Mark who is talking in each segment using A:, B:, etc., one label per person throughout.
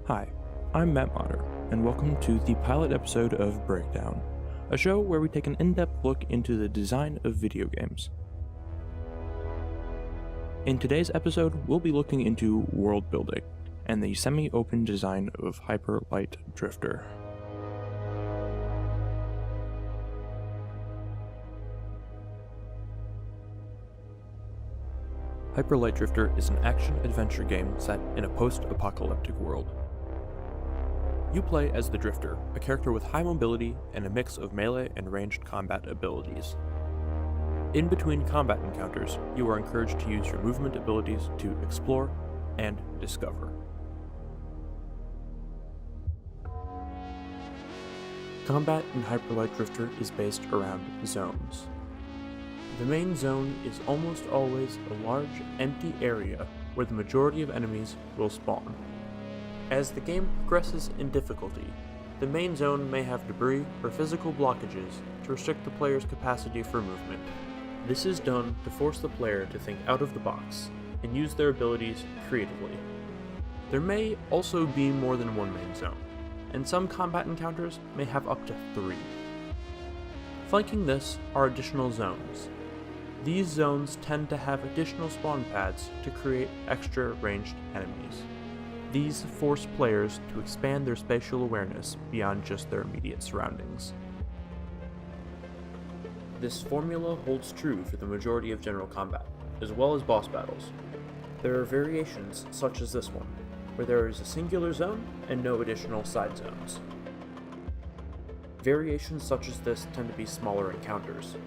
A: Hi, I'm Matt Motter, and welcome to the pilot episode of Breakdown, a show where we take an in-depth look into the design of video games. In today's episode, we'll be looking into Worldbuilding and the semi-open design of Hyper Light Drifter. Hyper Light Drifter is an action-adventure game set in a post-apocalyptic world. You play as the Drifter, a character with high mobility and a mix of melee and ranged combat abilities. In between combat encounters, you are encouraged to use your movement abilities to explore and discover. Combat in Hyper Light Drifter is based around zones. The main zone is almost always a large, empty area where the majority of enemies will spawn. As the game progresses in difficulty, the main zone may have debris or physical blockages to restrict the player's capacity for movement. This is done to force the player to think out of the box and use their abilities creatively. There may also be more than one main zone, and some combat encounters may have up to 3. Flanking this are additional zones. These zones tend to have additional spawn pads to create extra ranged enemies. These force players to expand their spatial awareness beyond just their immediate surroundings. This formula holds true for the majority of general combat, as well as boss battles. There are variations such as this one, where there is a singular zone and no additional side zones. Variations such as this tend to be smaller encounters,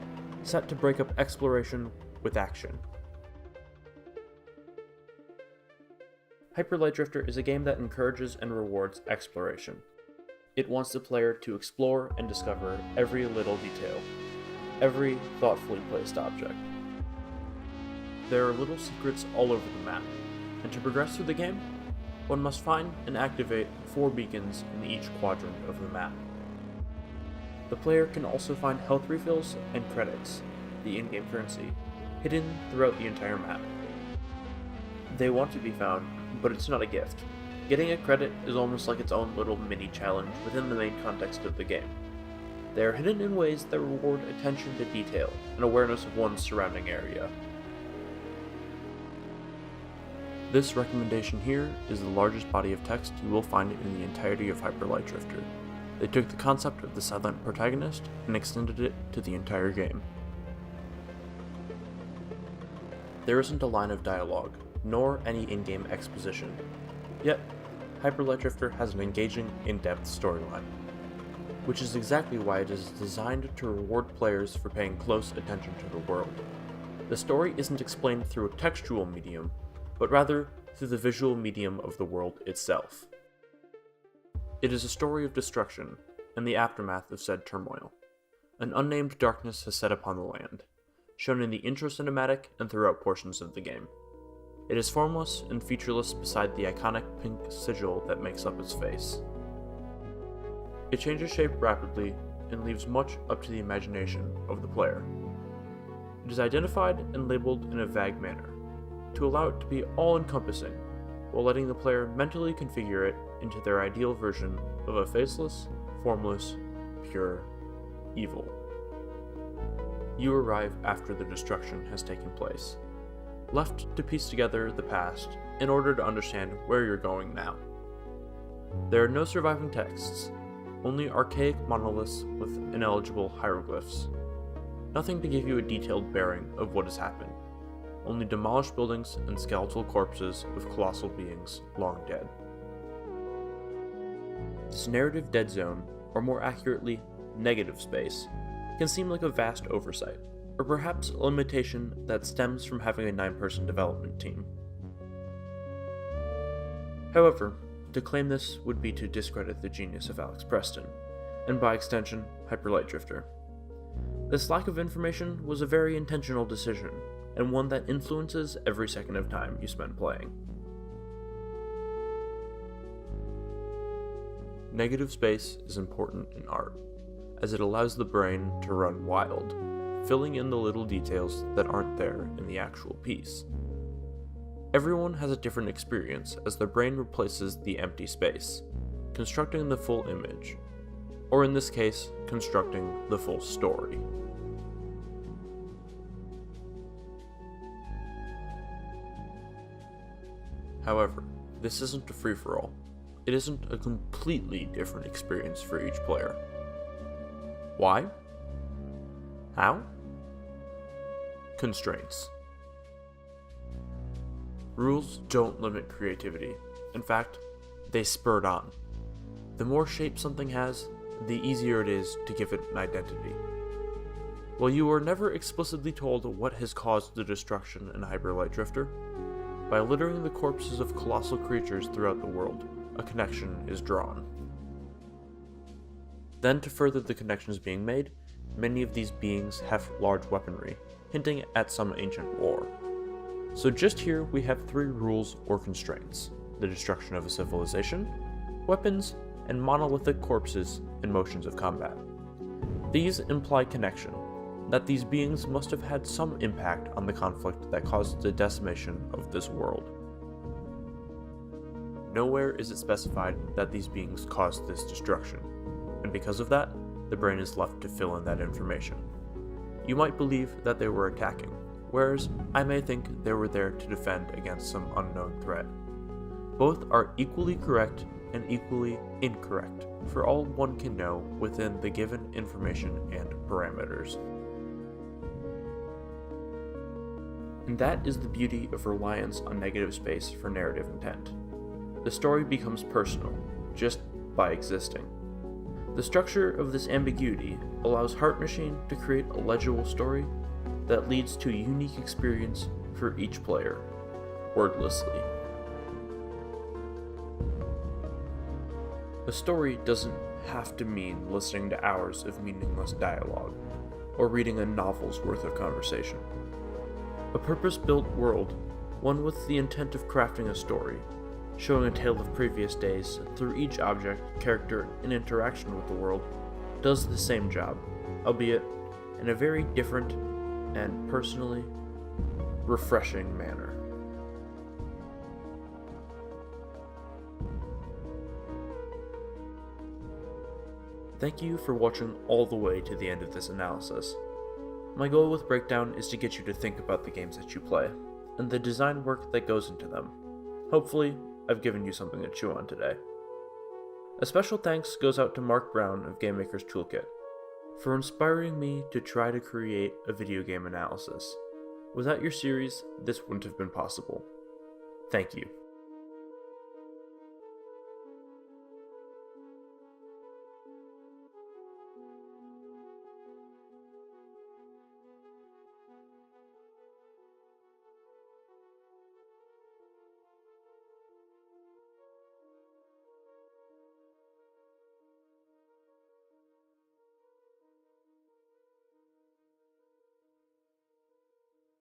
A: set to break up exploration with action. Hyper Light Drifter is a game that encourages and rewards exploration. It wants the player to explore and discover every little detail, every thoughtfully placed object. There are little secrets all over the map, and to progress through the game, one must find and activate 4 beacons in each quadrant of the map. The player can also find health refills and credits, the in-game currency, hidden throughout the entire map. They want to be found, but it's not a gift. Getting a credit is almost like its own little mini-challenge within the main context of the game. They are hidden in ways that reward attention to detail and awareness of one's surrounding area. This recommendation here is the largest body of text you will find in the entirety of Hyper Light Drifter. They took the concept of the silent protagonist and extended it to the entire game. There isn't a line of dialogue, nor any in-game exposition. Yet, Hyper Light Drifter has an engaging, in-depth storyline, which is exactly why it is designed to reward players for paying close attention to the world. The story isn't explained through a textual medium, but rather through the visual medium of the world itself. It is a story of destruction and the aftermath of said turmoil. An unnamed darkness has set upon the land, shown in the intro cinematic and throughout portions of the game. It is formless and featureless beside the iconic pink sigil that makes up its face. It changes shape rapidly and leaves much up to the imagination of the player. It is identified and labeled in a vague manner, to allow it to be all-encompassing, while letting the player mentally configure it into their ideal version of a faceless, formless, pure evil. You arrive after the destruction has taken place, left to piece together the past in order to understand where you're going now. There are no surviving texts, only archaic monoliths with ineligible hieroglyphs. Nothing to give you a detailed bearing of what has happened, only demolished buildings and skeletal corpses of colossal beings long dead. This narrative dead zone, or more accurately, negative space, can seem like a vast oversight, or perhaps a limitation that stems from having a 9-person development team. However, to claim this would be to discredit the genius of Alex Preston, and by extension, Hyper Light Drifter. This lack of information was a very intentional decision, and one that influences every second of time you spend playing. Negative space is important in art, as it allows the brain to run wild, filling in the little details that aren't there in the actual piece. Everyone has a different experience as their brain replaces the empty space, constructing the full image, or in this case, constructing the full story. However, this isn't a free-for-all. It isn't a completely different experience for each player. Why? How? Constraints. Rules don't limit creativity. In fact, they spur it on. The more shape something has, the easier it is to give it an identity. While you are never explicitly told what has caused the destruction in Hyperlight Drifter, by littering the corpses of colossal creatures throughout the world, a connection is drawn. Then, to further the connections being made, many of these beings have large weaponry, hinting at some ancient war. So just here we have 3 rules or constraints: the destruction of a civilization, weapons, and monolithic corpses and motions of combat. These imply connection, that these beings must have had some impact on the conflict that caused the decimation of this world. Nowhere is it specified that these beings caused this destruction, and because of that, the brain is left to fill in that information. You might believe that they were attacking, whereas I may think they were there to defend against some unknown threat. Both are equally correct and equally incorrect, for all one can know within the given information and parameters. And that is the beauty of reliance on negative space for narrative intent. The story becomes personal, just by existing. The structure of this ambiguity allows Heart Machine to create a legible story that leads to a unique experience for each player, wordlessly. A story doesn't have to mean listening to hours of meaningless dialogue, or reading a novel's worth of conversation. A purpose-built world, one with the intent of crafting a story, showing a tale of previous days through each object, character, and interaction with the world, does the same job, albeit in a very different and personally refreshing manner. Thank you for watching all the way to the end of this analysis. My goal with Breakdown is to get you to think about the games that you play, and the design work that goes into them. Hopefully, I've given you something to chew on today. A special thanks goes out to Mark Brown of Game Maker's Toolkit for inspiring me to try to create a video game analysis. Without your series, this wouldn't have been possible. Thank you.